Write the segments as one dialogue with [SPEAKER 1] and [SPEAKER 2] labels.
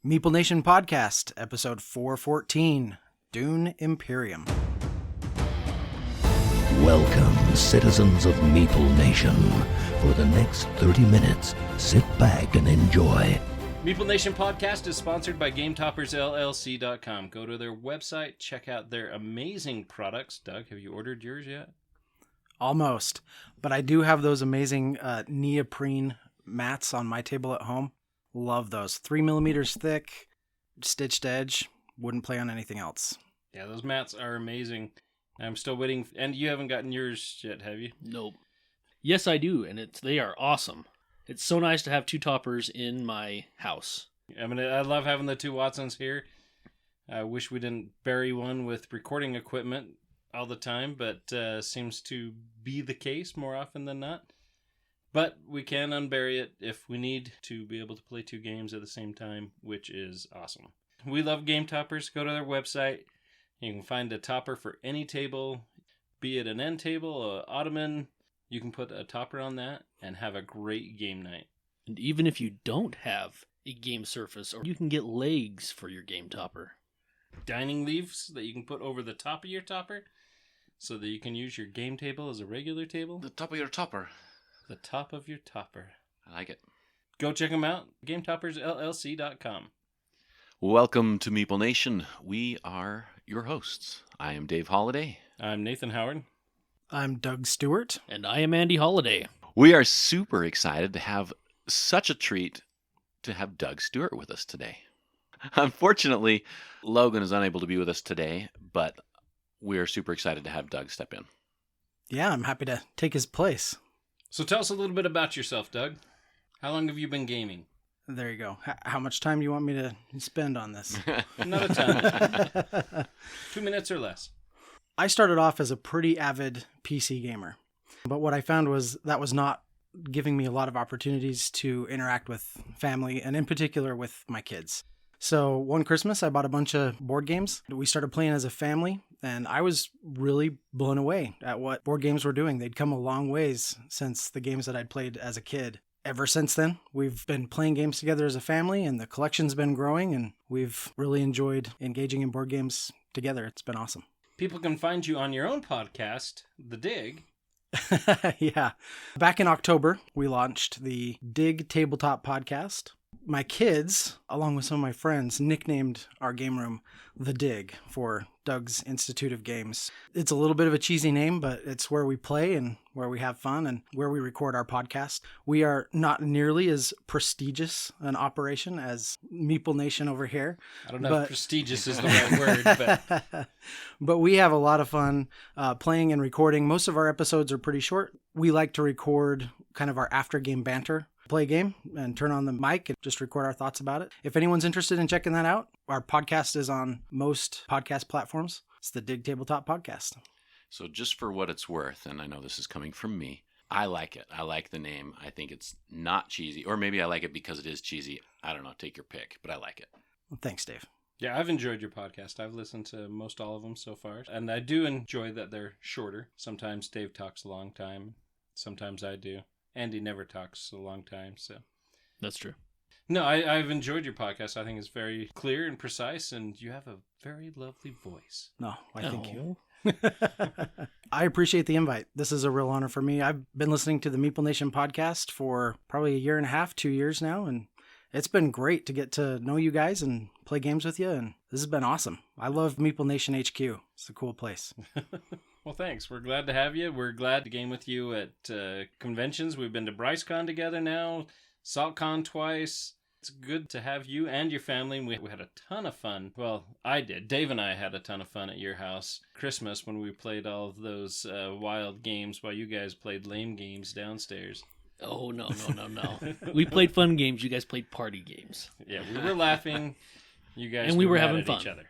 [SPEAKER 1] Meeple Nation Podcast, episode 414, Dune Imperium.
[SPEAKER 2] Welcome, citizens of Meeple Nation. For the next 30 minutes, sit back and enjoy.
[SPEAKER 3] Meeple Nation Podcast is sponsored by GameToppersLLC.com. Go to their website, check out their amazing products. Doug, have you ordered yours yet?
[SPEAKER 1] Almost, but I do have those amazing neoprene mats on my table at home. Love those. 3 millimeters thick, stitched edge. Wouldn't play on anything else.
[SPEAKER 3] Yeah, those mats are amazing. I'm still waiting. And you haven't gotten yours yet, have you?
[SPEAKER 4] Nope. Yes, I do, and they are awesome. It's so nice to have two toppers in my house.
[SPEAKER 3] I love having the two Watsons here. I wish we didn't bury one with recording equipment all the time, but seems to be the case more often than not. But we can unbury it if we need to be able to play two games at the same time, which is awesome. We love Game Toppers. Go to their website. You can find a topper for any table, be it an end table, an ottoman. You can put a topper on that and have a great game night.
[SPEAKER 4] And even if you don't have a game surface, or you can get legs for your game topper.
[SPEAKER 3] Dining leaves that you can put over the top of your topper so that you can use your game table as a regular table.
[SPEAKER 5] The top of your topper.
[SPEAKER 3] The top of your topper.
[SPEAKER 5] I like it.
[SPEAKER 3] Go check them out. GameToppersLLC.com.
[SPEAKER 5] Welcome to Meeple Nation. We are your hosts. I am Dave Holliday.
[SPEAKER 3] I'm Nathan Howard.
[SPEAKER 1] I'm Doug Stewart.
[SPEAKER 4] And I am Andy Holliday.
[SPEAKER 5] We are super excited to have such a treat to have Doug Stewart with us today. Unfortunately, Logan is unable to be with us today, but we are super excited to have Doug step in.
[SPEAKER 1] Yeah, I'm happy to take his place.
[SPEAKER 3] So tell us a little bit about yourself, Doug. How long have you been gaming?
[SPEAKER 1] There you go. How much time do you want me to spend on this?
[SPEAKER 3] Not a ton. 2 minutes or less.
[SPEAKER 1] I started off as a pretty avid PC gamer, but what I found was that was not giving me a lot of opportunities to interact with family, and in particular with my kids. So one Christmas, I bought a bunch of board games. We started playing as a family, and I was really blown away at what board games were doing. They'd come a long ways since the games that I'd played as a kid. Ever since then, we've been playing games together as a family, and the collection's been growing, and we've really enjoyed engaging in board games together. It's been awesome.
[SPEAKER 3] People can find you on your own podcast, The Dig.
[SPEAKER 1] Yeah. Back in October, we launched the Dig Tabletop Podcast. My kids, along with some of my friends, nicknamed our game room The Dig for Doug's Institute of Games. It's a little bit of a cheesy name, but it's where we play and where we have fun and where we record our podcast. We are not nearly as prestigious an operation as Meeple Nation over here.
[SPEAKER 3] I don't know if prestigious is the right word, but...
[SPEAKER 1] But we have a lot of fun playing and recording. Most of our episodes are pretty short. We like to record kind of our after-game banter. Play a game and turn on the mic and just record our thoughts about it. If anyone's interested in checking that out, our podcast is on most podcast platforms. It's the Dig Tabletop Podcast.
[SPEAKER 5] So just for what it's worth, and I know this is coming from me, I like it. I like the name. I think it's not cheesy. Or maybe I like it because it is cheesy. I don't know. Take your pick, but I like it.
[SPEAKER 1] Well, thanks, Dave.
[SPEAKER 3] Yeah, I've enjoyed your podcast. I've listened to most all of them so far. And I do enjoy that they're shorter. Sometimes Dave talks a long time. Sometimes I do. Andy never talks a long time, so...
[SPEAKER 4] That's true.
[SPEAKER 3] No, I've enjoyed your podcast. I think it's very clear and precise, and you have a very lovely voice.
[SPEAKER 1] No, thank you. I appreciate the invite. This is a real honor for me. I've been listening to the Meeple Nation podcast for probably a year and a half, 2 years now, and it's been great to get to know you guys and play games with you, and this has been awesome. I love Meeple Nation HQ. It's a cool place.
[SPEAKER 3] Well, thanks. We're glad to have you. We're glad to game with you at conventions. We've been to BryceCon together now, SaltCon twice. It's good to have you and your family. We had a ton of fun. Well, I did. Dave and I had a ton of fun at your house. Christmas when we played all of those wild games while you guys played lame games downstairs.
[SPEAKER 4] Oh, no. We played fun games. You guys played party games.
[SPEAKER 3] Yeah, we were laughing. You guys
[SPEAKER 4] and we were
[SPEAKER 3] mad
[SPEAKER 4] having
[SPEAKER 3] at
[SPEAKER 4] fun.
[SPEAKER 3] each other.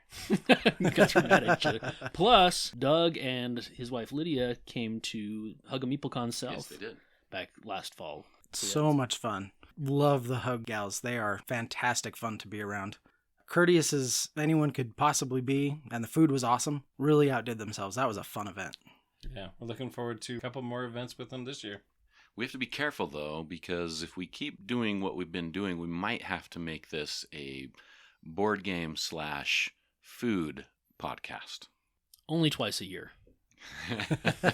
[SPEAKER 4] You guys were mad at each other. Plus, Doug and his wife Lydia came to Hug a MeepleCon South.
[SPEAKER 5] Yes, they did.
[SPEAKER 4] Back last fall.
[SPEAKER 1] So much fun. Love the Hug Gals. They are fantastic fun to be around. Courteous as anyone could possibly be, and the food was awesome. Really outdid themselves. That was a fun event.
[SPEAKER 3] Yeah, we're looking forward to a couple more events with them this year.
[SPEAKER 5] We have to be careful, though, because if we keep doing what we've been doing, we might have to make this a board game / food podcast.
[SPEAKER 4] Only twice a year.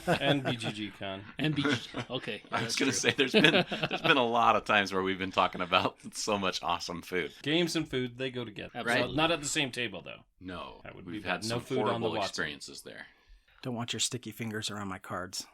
[SPEAKER 3] And BGG Con.
[SPEAKER 4] And beach. Okay.
[SPEAKER 5] I was going to say there's been a lot of times where we've been talking about so much awesome food.
[SPEAKER 3] Games and food, they go together.
[SPEAKER 4] Absolutely.
[SPEAKER 3] So not at the same table, though.
[SPEAKER 5] No,
[SPEAKER 3] That would be
[SPEAKER 5] we've
[SPEAKER 3] bad.
[SPEAKER 5] had
[SPEAKER 3] No
[SPEAKER 5] some
[SPEAKER 3] food on the
[SPEAKER 5] horrible
[SPEAKER 3] Watson.
[SPEAKER 5] experiences there.
[SPEAKER 1] Don't want your sticky fingers around my cards.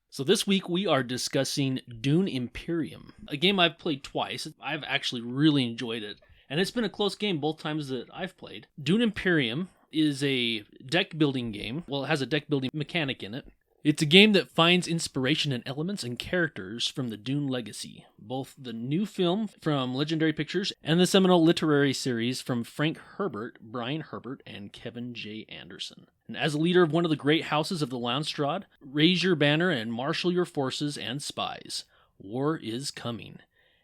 [SPEAKER 4] So this week we are discussing Dune Imperium, a game I've played twice. I've actually really enjoyed it, and it's been a close game both times that I've played. Dune Imperium is a deck building game. Well, it has a deck building mechanic in it. It's a game that finds inspiration in elements and characters from the Dune legacy, both the new film from Legendary Pictures and the seminal literary series from Frank Herbert, Brian Herbert, and Kevin J. Anderson. And as a leader of one of the great houses of the Landstrad, raise your banner and marshal your forces and spies. War is coming.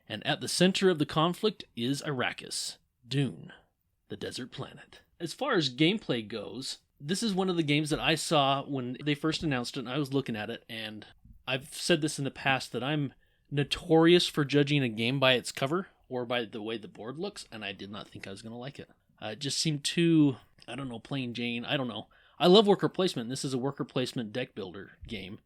[SPEAKER 4] And at the center of the conflict is Arrakis, Dune, the desert planet. As far as gameplay goes, this is one of the games that I saw when they first announced it, and I was looking at it, and I've said this in the past that I'm notorious for judging a game by its cover or by the way the board looks, and I did not think I was going to like it. It just seemed too, I don't know, plain Jane. I don't know. I love worker placement. This is a worker placement deck builder game,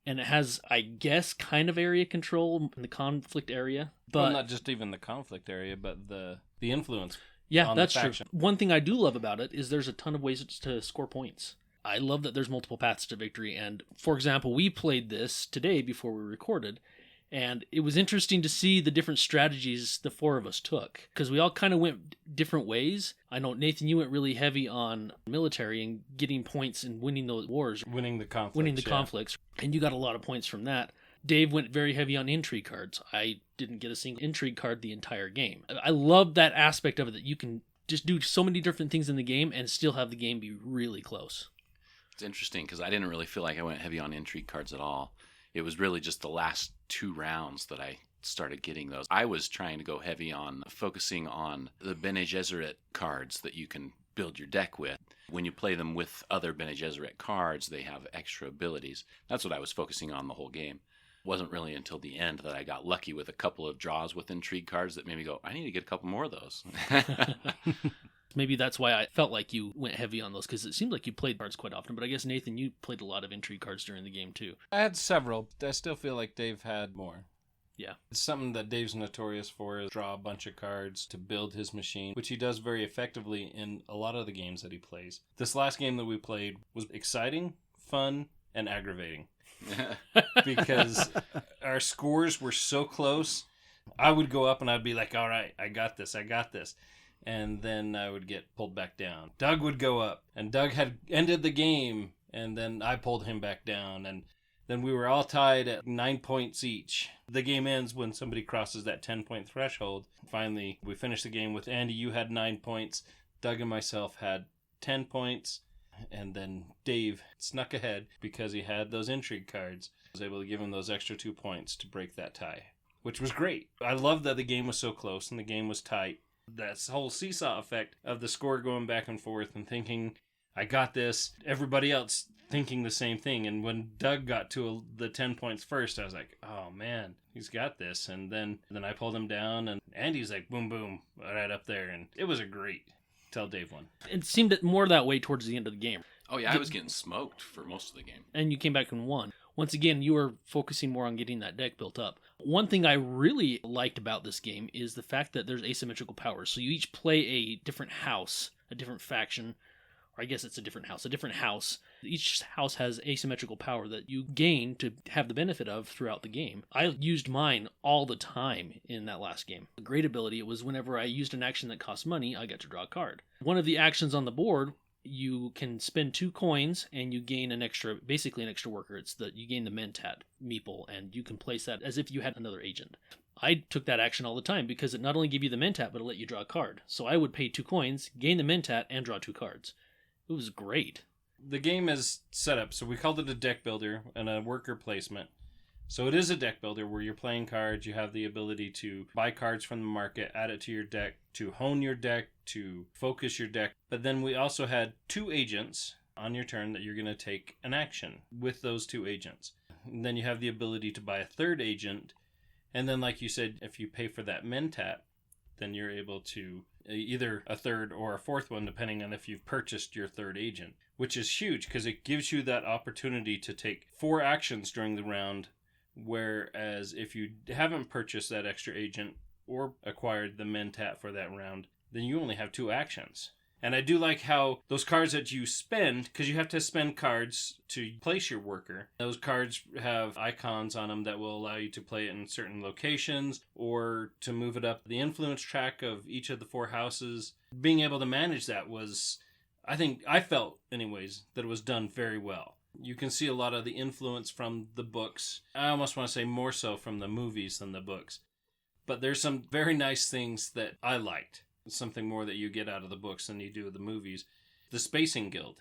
[SPEAKER 4] and it has, I guess, kind of area control in the conflict area. But
[SPEAKER 3] Well, not just even the conflict area, but the influence.
[SPEAKER 4] yeah,
[SPEAKER 3] on the
[SPEAKER 4] that's true.
[SPEAKER 3] faction.
[SPEAKER 4] One thing I do love about it is there's a ton of ways to score points. I love that there's multiple paths to victory. And for example, we played this today before we recorded, and it was interesting to see the different strategies the four of us took, because we all kind of went different ways. I know, Nathan, you went really heavy on military and getting points and winning those wars,
[SPEAKER 3] Winning the conflict.
[SPEAKER 4] winning the conflicts, and you got a lot of points from that. Dave went very heavy on intrigue cards. I didn't get a single intrigue card the entire game. I love that aspect of it, that you can just do so many different things in the game and still have the game be really close.
[SPEAKER 5] It's interesting because I didn't really feel like I went heavy on intrigue cards at all. It was really just the last 2 rounds that I started getting those. I was trying to go heavy on focusing on the Bene Gesserit cards that you can build your deck with. When you play them with other Bene Gesserit cards, they have extra abilities. That's what I was focusing on the whole game. It wasn't really until the end that I got lucky with a couple of draws with intrigue cards that made me go, I need to get a couple more of those.
[SPEAKER 4] Maybe that's why I felt like you went heavy on those, because it seemed like you played cards quite often. But I guess, Nathan, you played a lot of intrigue cards during the game too.
[SPEAKER 3] I had several. I still feel like Dave had more.
[SPEAKER 4] Yeah.
[SPEAKER 3] It's something that Dave's notorious for, is draw a bunch of cards to build his machine, which he does very effectively in a lot of the games that he plays. This last game that we played was exciting, fun, and aggravating. Because our scores were so close. I would go up and I'd be like, all right, I got this. And then I would get pulled back down. Doug would go up, and Doug had ended the game, and then I pulled him back down, and then we were all tied at 9 points each. The game ends when somebody crosses that 10-point threshold. Finally, we finished the game with Andy, you had 9 points. Doug and myself had 10 points. And then Dave snuck ahead because he had those intrigue cards. I was able to give him those extra 2 points to break that tie, which was great. I loved that the game was so close and the game was tight. That whole seesaw effect of the score going back and forth and thinking, I got this. Everybody else thinking the same thing. And when Doug got to the 10 points first, I was like, oh man, he's got this. And then I pulled him down, and Andy's like, boom, boom, right up there. And it was a great till Dave won.
[SPEAKER 4] It seemed more that way towards the end of the game.
[SPEAKER 5] Oh yeah, I was getting smoked for most of the game.
[SPEAKER 4] And you came back and won. Once again, you were focusing more on getting that deck built up. One thing I really liked about this game is the fact that there's asymmetrical powers. So you each play a different house, a different faction, or I guess it's a different house. Each house has asymmetrical power that you gain to have the benefit of throughout the game. I used mine all the time in that last game. A great ability, it was whenever I used an action that cost money, I got to draw a card. One of the actions on the board, you can spend 2 coins and you gain basically an extra worker. It's you gain the Mentat, Meeple, and you can place that as if you had another agent. I took that action all the time because it not only gave you the Mentat, but it let you draw a card. So I would pay 2 coins, gain the Mentat, and draw 2 cards. It was great.
[SPEAKER 3] The game is set up, so we called it a deck builder and a worker placement. So it is a deck builder where you're playing cards. You have the ability to buy cards from the market, add it to your deck, to hone your deck, to focus your deck. But then we also had 2 agents on your turn that you're going to take an action with those 2 agents. And then you have the ability to buy a 3rd agent. And then, like you said, if you pay for that Mentat, then you're able to either a third or a fourth one, depending on if you've purchased your third agent, which is huge because it gives you that opportunity to take 4 actions during the round, whereas if you haven't purchased that extra agent or acquired the mentat for that round, then you only have 2 actions. And I do like how those cards that you spend, because you have to spend cards to place your worker, those cards have icons on them that will allow you to play it in certain locations or to move it up the influence track of each of the 4 houses. Being able to manage that was, I felt anyways, that it was done very well. You can see a lot of the influence from the books. I almost want to say more so from the movies than the books. But there's some very nice things that I liked. Something more that you get out of the books than you do of the movies. The Spacing Guild.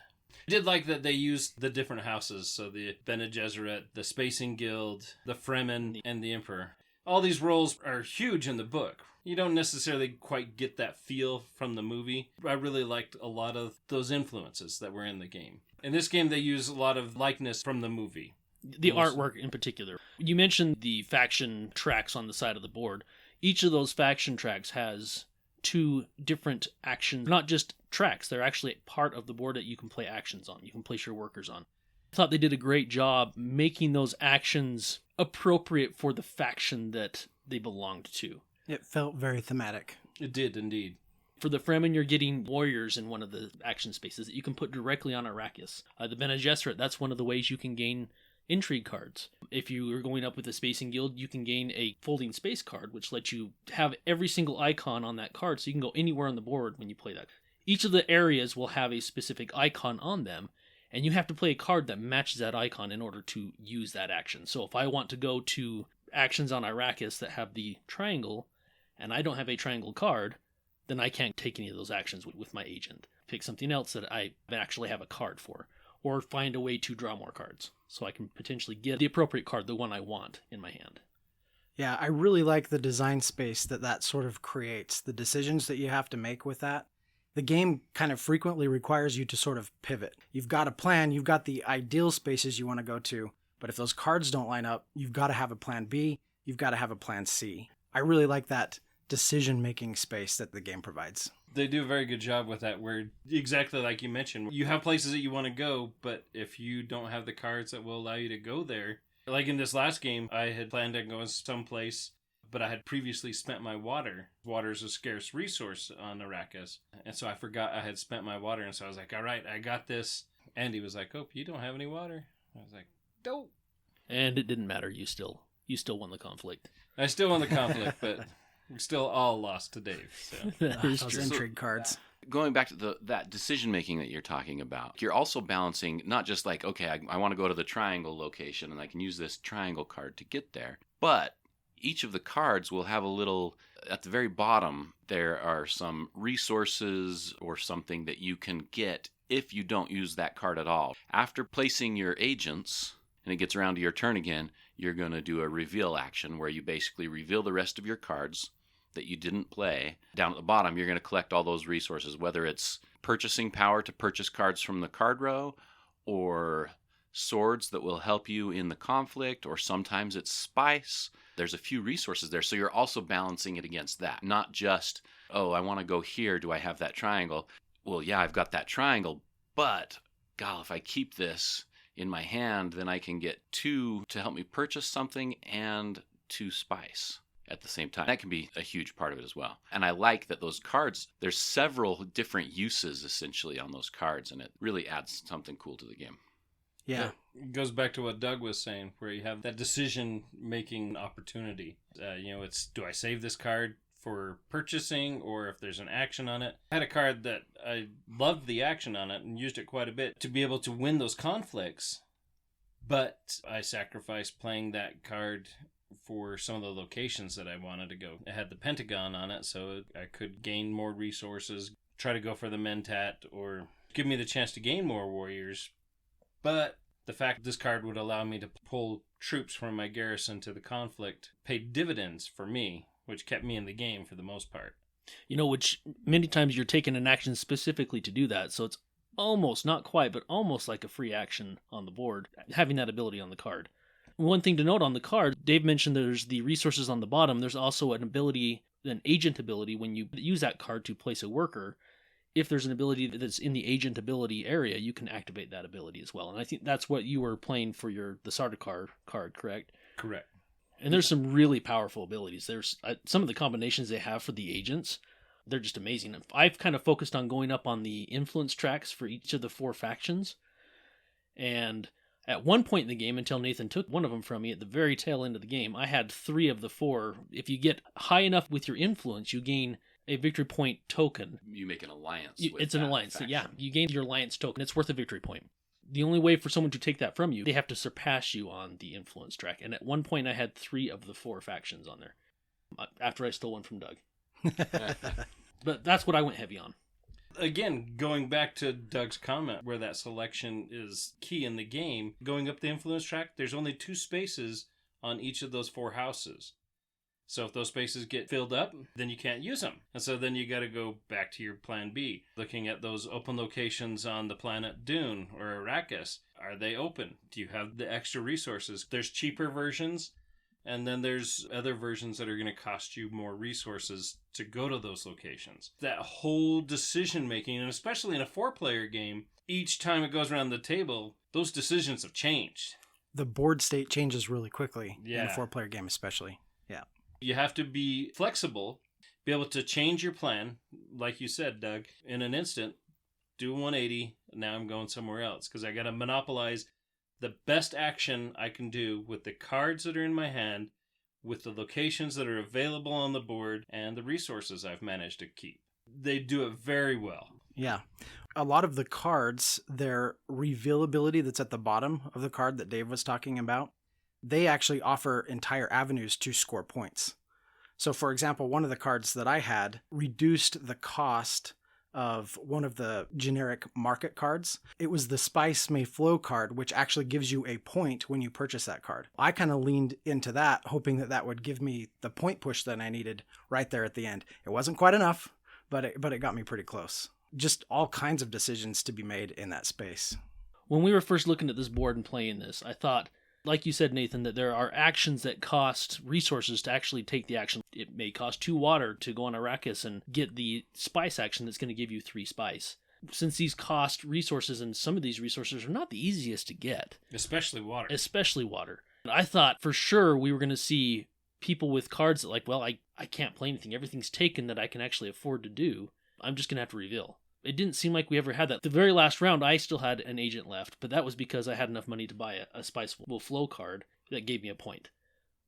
[SPEAKER 3] I did like that they used the different houses. So the Bene Gesserit, the Spacing Guild, the Fremen, and the Emperor. All these roles are huge in the book. You don't necessarily quite get that feel from the movie. I really liked a lot of those influences that were in the game. In this game, they use a lot of likeness from the movie.
[SPEAKER 4] The artwork in particular. You mentioned the faction tracks on the side of the board. Each of those faction tracks has 2 different actions, not just tracks. They're actually part of the board that you can play actions on. You can place your workers on. I thought they did a great job making those actions appropriate for the faction that they belonged to.
[SPEAKER 1] It felt very thematic.
[SPEAKER 3] It did, indeed.
[SPEAKER 4] For the Fremen, you're getting warriors in one of the action spaces that you can put directly on Arrakis. The Bene Gesserit, that's one of the ways you can gain intrigue cards. If you are going up with the Spacing Guild, you can gain a folding space card, which lets you have every single icon on that card, so you can go anywhere on the board when you play that. Each of the areas will have a specific icon on them, and you have to play a card that matches that icon in order to use that action. So if I want to go to actions on Arrakis that have the triangle, and I don't have a triangle card, then I can't take any of those actions with my agent. Pick something else that I actually have a card for, or find a way to draw more cards, so I can potentially get the appropriate card, the one I want, in my hand.
[SPEAKER 1] Yeah, I really like the design space that sort of creates, the decisions that you have to make with that. The game kind of frequently requires you to sort of pivot. You've got a plan, you've got the ideal spaces you want to go to, but if those cards don't line up, you've got to have a plan B, you've got to have a plan C. I really like that decision-making space that the game provides.
[SPEAKER 3] They do a very good job with that, where exactly like you mentioned, you have places that you want to go, but if you don't have the cards that will allow you to go there, like in this last game, I had planned on going someplace, but I had previously spent my water. Water is a scarce resource on Arrakis, and so I forgot I had spent my water, and so I was like, all right, I got this. Andy was like, oh, you don't have any water? I was like, dope.
[SPEAKER 4] And it didn't matter, you still won the conflict.
[SPEAKER 3] I still won the conflict, but we still all lost to Dave. So.
[SPEAKER 4] That is
[SPEAKER 1] Those
[SPEAKER 4] true.
[SPEAKER 1] intrigue cards.
[SPEAKER 5] Going back to that decision-making that you're talking about, you're also balancing not just like, okay, I want to go to the triangle location and I can use this triangle card to get there, but each of the cards will have a little, at the very bottom, there are some resources or something that you can get if you don't use that card at all. After placing your agents, and it gets around to your turn again, you're going to do a reveal action where you basically reveal the rest of your cards that you didn't play. Down at the bottom, you're going to collect all those resources, whether it's purchasing power to purchase cards from the card row, or swords that will help you in the conflict, or sometimes it's spice. There's a few resources there, so you're also balancing it against that. Not just, oh, I want to go here, do I have that triangle? Well, yeah, I've got that triangle, but, God, if I keep this in my hand, then I can get 2 to help me purchase something and 2 spice at the same time. That can be a huge part of it as well. And I like that those cards, there's several different uses essentially on those cards, and it really adds something cool to the game.
[SPEAKER 1] Yeah.
[SPEAKER 3] It goes back to what Doug was saying, where you have that decision-making opportunity. It's, do I save this card for purchasing, or if there's an action on it? I had a card that I loved the action on it and used it quite a bit to be able to win those conflicts, but I sacrificed playing that card for some of the locations that I wanted to go. It had the Pentagon on it, so I could gain more resources, try to go for the Mentat, or give me the chance to gain more warriors. But the fact that this card would allow me to pull troops from my garrison to the conflict paid dividends for me, which kept me in the game for the most part.
[SPEAKER 4] Which many times you're taking an action specifically to do that, so it's almost, not quite, but almost like a free action on the board, having that ability on the card. One thing to note on the card, Dave mentioned there's the resources on the bottom. There's also an ability an agent ability when you use that card to place a worker. If there's an ability that's in the agent ability area, you can activate that ability as well. And I think that's what you were playing for the Sardaukar card, correct?
[SPEAKER 3] Correct.
[SPEAKER 4] And there's some really powerful abilities. There's some of the combinations they have for the agents. They're just amazing. I've kind of focused on going up on the influence tracks for each of the 4 factions. And at one point in the game, until Nathan took one of them from me at the very tail end of the game, I had 3 of the 4. If you get high enough with your influence, you gain a victory point token.
[SPEAKER 5] You make an alliance.
[SPEAKER 4] It's an alliance. Faction. Yeah, you gain your alliance token. It's worth a victory point. The only way for someone to take that from you, they have to surpass you on the influence track. And at one point, I had 3 of the 4 factions on there. After I stole one from Doug. But that's what I went heavy on.
[SPEAKER 3] Again, going back to Doug's comment where that selection is key in the game, going up the influence track, there's only 2 spaces on each of those 4 houses. So if those spaces get filled up, then you can't use them. And so then you got to go back to your plan B. Looking at those open locations on the planet Dune or Arrakis. Are they open? Do you have the extra resources? There's cheaper versions, and then there's other versions that are going to cost you more resources to go to those locations. That whole decision making, and especially in a 4-player game, each time it goes around the table, those decisions have changed.
[SPEAKER 1] The board state changes really quickly in a
[SPEAKER 3] Yeah.
[SPEAKER 1] 4-player game especially. Yeah.
[SPEAKER 3] You have to be flexible, be able to change your plan, like you said, Doug, in an instant, do 180, now I'm going somewhere else, because I got to monopolize the best action I can do with the cards that are in my hand, with the locations that are available on the board, and the resources I've managed to keep. They do it very well.
[SPEAKER 1] Yeah. A lot of the cards, their reveal ability that's at the bottom of the card that Dave was talking about, they actually offer entire avenues to score points. So, for example, one of the cards that I had reduced the cost of one of the generic market cards. It was the Spice May Flow card, which actually gives you a point when you purchase that card. I kind of leaned into that, hoping that that would give me the point push that I needed right there at the end. It wasn't quite enough, but it got me pretty close. Just all kinds of decisions to be made in that space.
[SPEAKER 4] When we were first looking at this board and playing this, I thought, like you said, Nathan, that there are actions that cost resources to actually take the action. It may cost 2 water to go on Arrakis and get the spice action that's going to give you 3 spice. Since these cost resources, and some of these resources are not the easiest to get.
[SPEAKER 3] Especially water.
[SPEAKER 4] I thought for sure we were going to see people with cards that like, well, I can't play anything. Everything's taken that I can actually afford to do. I'm just going to have to reveal. It didn't seem like we ever had that. The very last round, I still had an agent left, but that was because I had enough money to buy a Spice Will Flow card that gave me a point.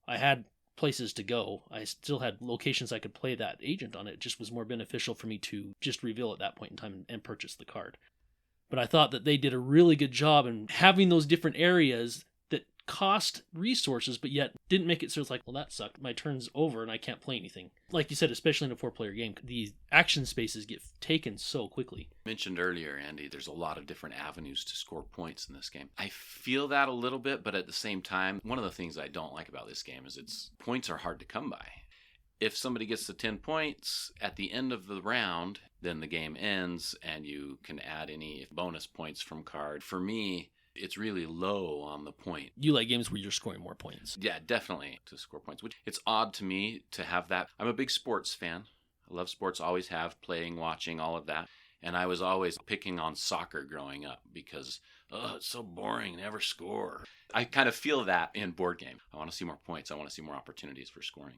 [SPEAKER 4] I had places to go. I still had locations I could play that agent on. It just was more beneficial for me to just reveal at that point in time and purchase the card. But I thought that they did a really good job in having those different areas that cost resources, but yet didn't make it so it's like, well, that sucked. My turn's over and I can't play anything. Like you said, especially in a 4-player game, these action spaces get taken so quickly.
[SPEAKER 5] Mentioned earlier, Andy, there's a lot of different avenues to score points in this game. I feel that a little bit, but at the same time, one of the things I don't like about this game is its points are hard to come by. If somebody gets to 10 points at the end of the round, then the game ends and you can add any bonus points from card. For me, it's really low on the point.
[SPEAKER 4] You like games where you're scoring more points.
[SPEAKER 5] Yeah, definitely to score points. It's odd to me to have that. I'm a big sports fan. I love sports, always have, playing, watching, all of that. And I was always picking on soccer growing up because, it's so boring, never score. I kind of feel that in board game. I want to see more points. I want to see more opportunities for scoring.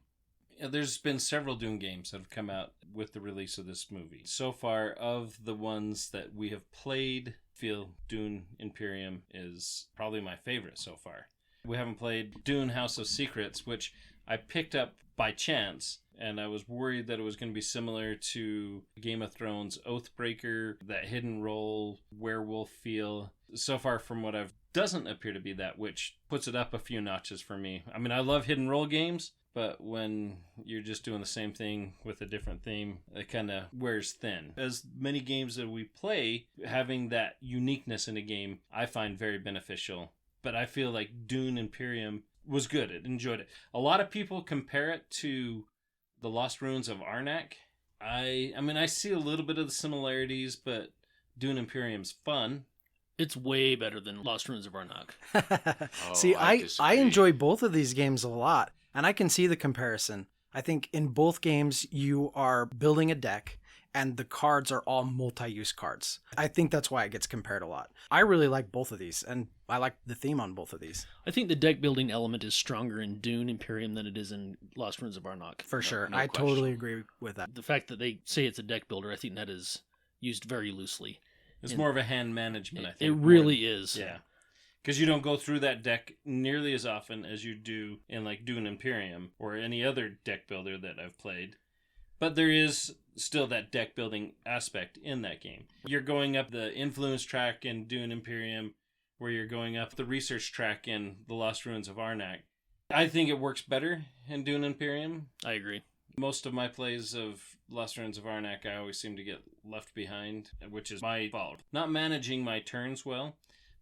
[SPEAKER 3] There's been several Dune games that have come out with the release of this movie. So far, of the ones that we have played, I feel Dune Imperium is probably my favorite so far. We haven't played Dune House of Secrets, which I picked up by chance, and I was worried that it was going to be similar to Game of Thrones Oathbreaker, that hidden role, werewolf feel. So far from what I've, doesn't appear to be that, which puts it up a few notches for me. I mean, I love hidden role games, but when you're just doing the same thing with a different theme, it kind of wears thin. As many games that we play, having that uniqueness in a game, I find very beneficial. But I feel like Dune Imperium was good. I enjoyed it. A lot of people compare it to The Lost Ruins of Arnak. I mean, I see a little bit of the similarities, but Dune Imperium's fun.
[SPEAKER 4] It's way better than Lost Ruins of Arnak.
[SPEAKER 1] See, I
[SPEAKER 5] disagree.
[SPEAKER 1] enjoy both of these games a lot, and I can see the comparison. I think in both games, you are building a deck, and the cards are all multi-use cards. I think that's why it gets compared a lot. I really like both of these, and I like the theme on both of these.
[SPEAKER 4] I think the deck building element is stronger in Dune Imperium than it is in Lost Ruins of Arnak.
[SPEAKER 1] For sure.
[SPEAKER 5] no
[SPEAKER 1] I
[SPEAKER 5] question.
[SPEAKER 1] totally agree with that.
[SPEAKER 4] The fact that they say it's a deck builder, I think that is used very loosely.
[SPEAKER 3] It's more of a hand management, I think.
[SPEAKER 4] It really is.
[SPEAKER 3] Yeah. Because you don't go through that deck nearly as often as you do in like Dune Imperium or any other deck builder that I've played. But there is still that deck building aspect in that game. You're going up the influence track in Dune Imperium, where you're going up the research track in The Lost Ruins of Arnak. I think it works better in Dune Imperium.
[SPEAKER 4] I agree.
[SPEAKER 3] Most of my plays of Lost Ruins of Arnak, I always seem to get left behind, which is my fault. Not managing my turns well,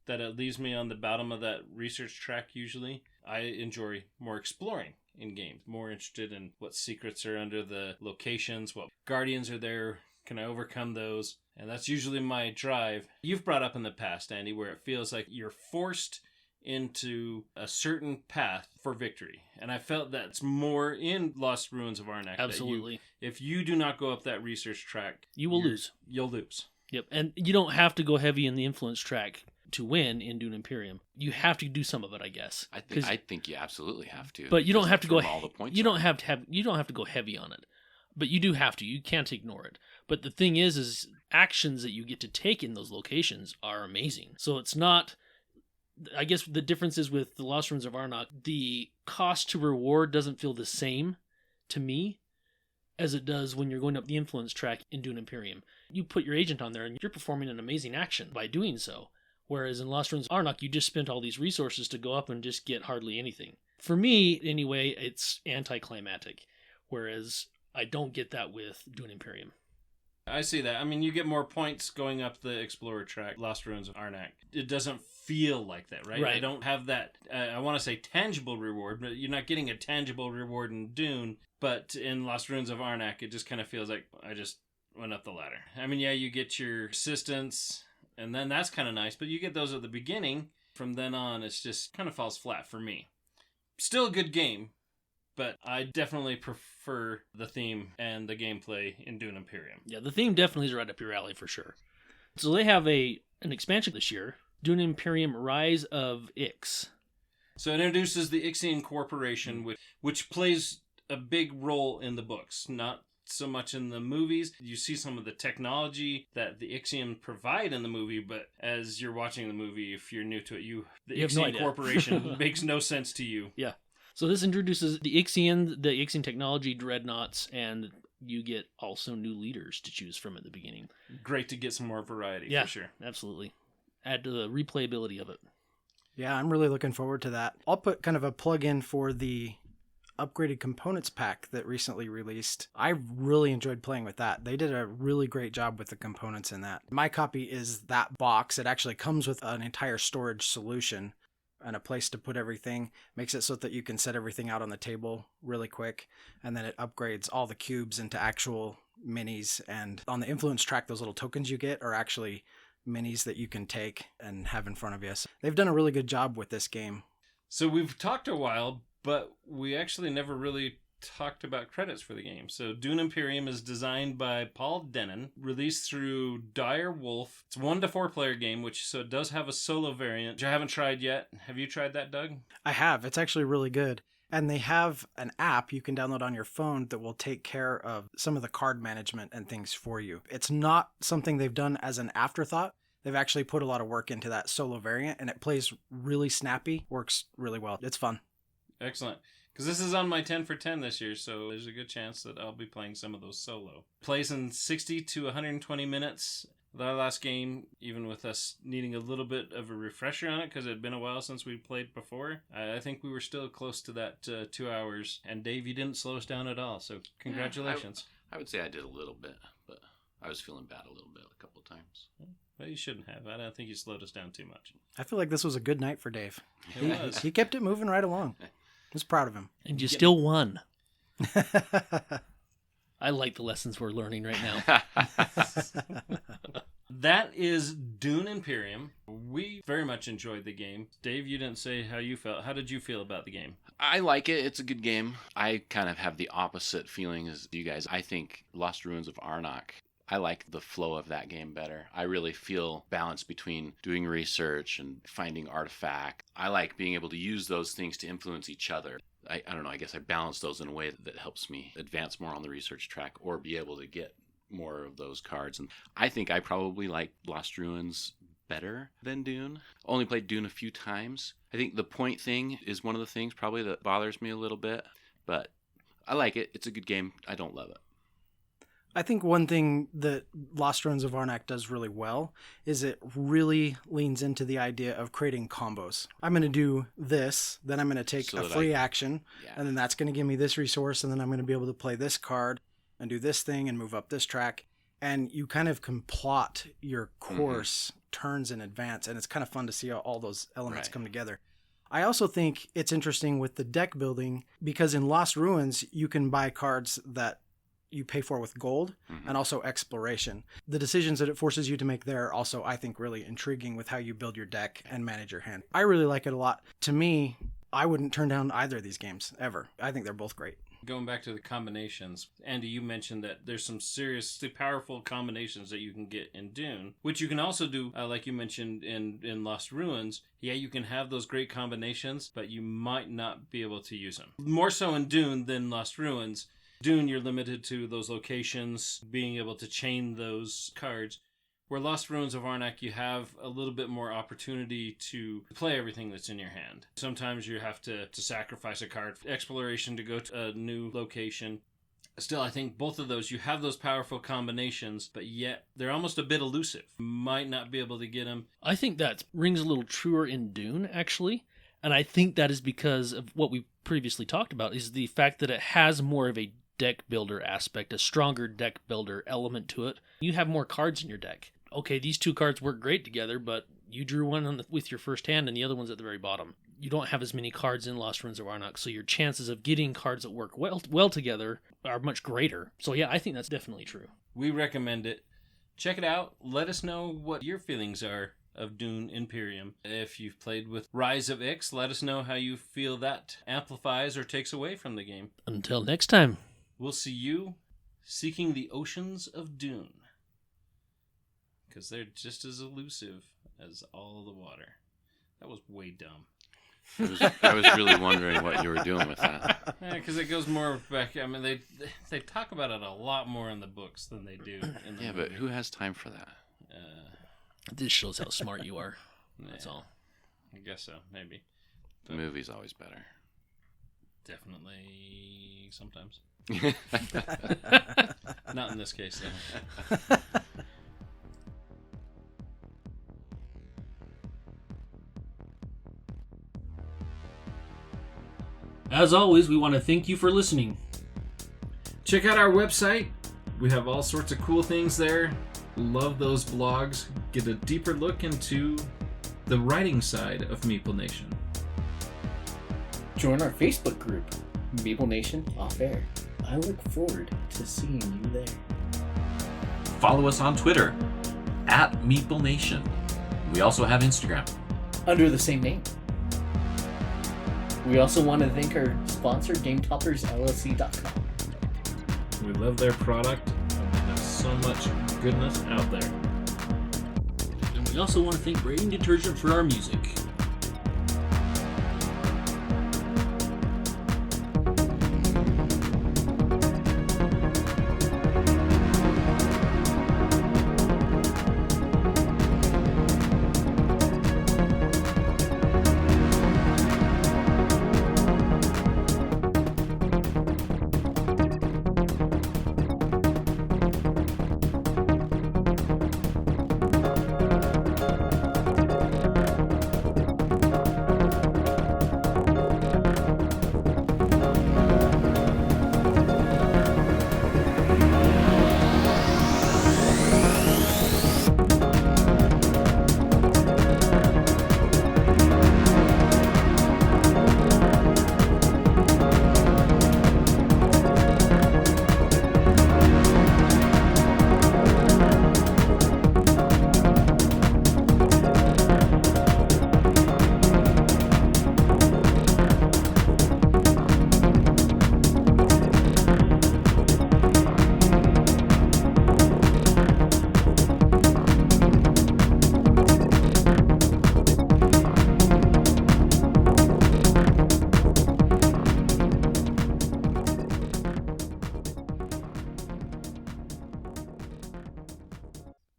[SPEAKER 3] that it leaves me on the bottom of that research track usually. I enjoy more exploring in games, more interested in what secrets are under the locations, what guardians are there, can I overcome those? And that's usually my drive. You've brought up in the past, Andy, where it feels like you're forced into a certain path for victory. And I felt that's more in Lost Ruins of Arnak.
[SPEAKER 4] Absolutely.
[SPEAKER 3] If you do not go up that research track,
[SPEAKER 4] You will lose.
[SPEAKER 3] You'll lose.
[SPEAKER 4] Yep. And you don't have to go heavy in the influence track to win in Dune Imperium. You have to do some of it, I guess.
[SPEAKER 5] I think you absolutely have to.
[SPEAKER 4] But you don't
[SPEAKER 5] because
[SPEAKER 4] have to
[SPEAKER 5] that's
[SPEAKER 4] go.
[SPEAKER 5] where all the points
[SPEAKER 4] You
[SPEAKER 5] are.
[SPEAKER 4] don't have to go heavy on it. But you do have to. You can't ignore it. But the thing is actions that you get to take in those locations are amazing. So it's not. I guess the difference is with the Lost Ruins of Arnak, the cost to reward doesn't feel the same to me as it does when you're going up the influence track in Dune Imperium. You put your agent on there and you're performing an amazing action by doing so. Whereas in Lost Ruins of Arnak, you just spent all these resources to go up and just get hardly anything. For me, anyway, it's anticlimactic. Whereas I don't get that with Dune Imperium.
[SPEAKER 3] I see that. I mean, you get more points going up the Explorer track, Lost Ruins of Arnak. It doesn't feel like that, right?
[SPEAKER 4] Right.
[SPEAKER 3] I don't have that, I want to say tangible reward, but you're not getting a tangible reward in Dune. But in Lost Ruins of Arnak, it just kind of feels like I just went up the ladder. I mean, yeah, you get your assistants, and then that's kind of nice, but you get those at the beginning. From then on, it's just kind of falls flat for me. Still a good game, but I definitely prefer the theme and the gameplay in Dune Imperium.
[SPEAKER 4] Yeah, the theme definitely is right up your alley for sure. So they have an expansion this year, Dune Imperium Rise of Ix.
[SPEAKER 3] So it introduces the Ixian Corporation, which plays a big role in the books, not so much in the movies. You see some of the technology that the Ixian provide in the movie, but as you're watching the movie, if you're new to it, the
[SPEAKER 4] You have no
[SPEAKER 3] Ixian
[SPEAKER 4] idea.
[SPEAKER 3] Corporation makes no sense to you.
[SPEAKER 4] Yeah. So this introduces the Ixian technology dreadnoughts, and you get also new leaders to choose from at the beginning.
[SPEAKER 3] Great to get some more variety,
[SPEAKER 4] Yeah,
[SPEAKER 3] for sure.
[SPEAKER 4] absolutely. Add to the replayability of it.
[SPEAKER 1] Yeah, I'm really looking forward to that. I'll put kind of a plug in for the upgraded components pack that recently released. I really enjoyed playing with that. They did a really great job with the components in that. My copy is that box. It actually comes with an entire storage solution and a place to put everything. Makes it so that you can set everything out on the table really quick, and then it upgrades all the cubes into actual minis. And on the influence track, those little tokens you get are actually minis that you can take and have in front of you. So they've done a really good job with this game.
[SPEAKER 3] So we've talked a while, but we actually never really talked about credits for the game. So Dune Imperium is designed by Paul Dennen, released through Direwolf. It's a 1 to 4 player game, so it does have a solo variant, which I haven't tried yet. Have you tried that, Doug?
[SPEAKER 1] I have. It's actually really good. And they have an app you can download on your phone that will take care of some of the card management and things for you. It's not something they've done as an afterthought. They've actually put a lot of work into that solo variant, and it plays really snappy, works really well. It's fun.
[SPEAKER 3] Excellent. Because this is on my 10 for 10 this year, so there's a good chance that I'll be playing some of those solo. Plays in 60 to 120 minutes. The last game, even with us needing a little bit of a refresher on it, because it had been a while since we played before, I think we were still close to that 2 hours. And Dave, you didn't slow us down at all, so congratulations.
[SPEAKER 5] I would say I did a little bit, but I was feeling bad a little bit a couple of times.
[SPEAKER 3] Well, you shouldn't have. I don't think you slowed us down too much.
[SPEAKER 1] I feel like this was a good night for Dave.
[SPEAKER 3] It was.
[SPEAKER 1] He kept it moving right along. I was proud of him.
[SPEAKER 4] And you still won. I like the lessons we're learning right now.
[SPEAKER 3] That is Dune Imperium. We very much enjoyed the game. Dave, you didn't say how you felt. How did you feel about the game?
[SPEAKER 5] I like it. It's a good game. I kind of have the opposite feeling as you guys. I think Lost Ruins of Arnak, I like the flow of that game better. I really feel balance between doing research and finding artifact. I like being able to use those things to influence each other. I don't know, I guess I balance those in a way that helps me advance more on the research track or be able to get more of those cards. And I think I probably like Lost Ruins better than Dune. Only played Dune a few times. I think the point thing is one of the things probably that bothers me a little bit, but I like it. It's a good game. I don't love it.
[SPEAKER 1] I think one thing that Lost Ruins of Arnak does really well is it really leans into the idea of creating combos. I'm going to do this, then I'm going to take a free action, and then that's going to give me this resource, and then I'm going to be able to play this card and do this thing and move up this track. And you kind of can plot your course turns in advance, and it's kind of fun to see all those elements come together. I also think it's interesting with the deck building because in Lost Ruins, you can buy cards that you pay for with gold and also exploration. The decisions that it forces you to make there are also, I think, really intriguing with how you build your deck and manage your hand. I really like it a lot. To me, I wouldn't turn down either of these games ever. I think they're both great.
[SPEAKER 3] Going back to the combinations, Andy, you mentioned that there's some seriously powerful combinations that you can get in Dune, which you can also do, like you mentioned in Lost Ruins. Yeah, you can have those great combinations, but you might not be able to use them. More so in Dune than Lost Ruins. Dune, you're limited to those locations, being able to chain those cards. Where Lost Ruins of Arnak, you have a little bit more opportunity to play everything that's in your hand. Sometimes you have to sacrifice a card for exploration to go to a new location. Still, I think both of those, you have those powerful combinations, but yet they're almost a bit elusive. Might not be able to get them.
[SPEAKER 4] I think that rings a little truer in Dune, actually. And I think that is because of what we previously talked about, is the fact that it has more of a deck builder aspect, a stronger deck builder element to it. You have more cards in your deck. Okay, these two cards work great together, but you drew one with your first hand and the other one's at the very bottom. You don't have as many cards in Lost Ruins of Arnak, so your chances of getting cards that work well together are much greater. So yeah, I think that's definitely true.
[SPEAKER 3] We recommend it. Check it out. Let us know what your feelings are of Dune Imperium. If you've played with Rise of Ix, let us know how you feel that amplifies or takes away from the game.
[SPEAKER 4] Until next time.
[SPEAKER 3] We'll see you seeking the oceans of Dune. Because they're just as elusive as all the water. That was way dumb.
[SPEAKER 5] I was really wondering what you were doing with that.
[SPEAKER 3] Yeah, because it goes more back. I mean, they talk about it a lot more in the books than they do in the movie.
[SPEAKER 5] But who has time for that?
[SPEAKER 4] This shows how smart you are. That's all.
[SPEAKER 3] I guess so, maybe.
[SPEAKER 5] The movie's always better.
[SPEAKER 3] Definitely sometimes. Not in this case, though.
[SPEAKER 4] As always, we want to thank you for listening.
[SPEAKER 3] Check out our website. We have all sorts of cool things there. Love those blogs. Get a deeper look into the writing side of Meeple Nation.
[SPEAKER 6] Join our Facebook group, Meeple Nation Off Air. I look forward to seeing you there.
[SPEAKER 7] Follow us on Twitter, @Meeple Nation. We also have Instagram.
[SPEAKER 6] Under the same name. We also want to thank our sponsor, GameToppersLLC.com.
[SPEAKER 3] We love their product, and they have so much goodness out there.
[SPEAKER 4] And we also want to thank Braiding Detergent for our music.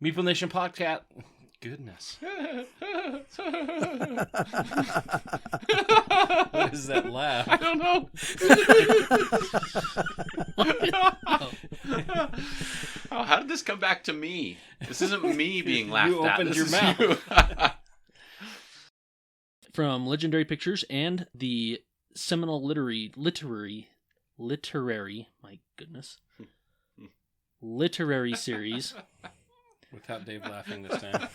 [SPEAKER 3] Meeple Nation podcast. Goodness. What is that laugh?
[SPEAKER 5] I don't know. Oh, how did this come back to me? This isn't me being laughed
[SPEAKER 3] You
[SPEAKER 5] at.
[SPEAKER 3] opened
[SPEAKER 5] This
[SPEAKER 3] your
[SPEAKER 5] is
[SPEAKER 3] mouth.
[SPEAKER 5] you.
[SPEAKER 4] From Legendary Pictures and the seminal literary, my goodness, literary series.
[SPEAKER 3] Without Dave laughing this time.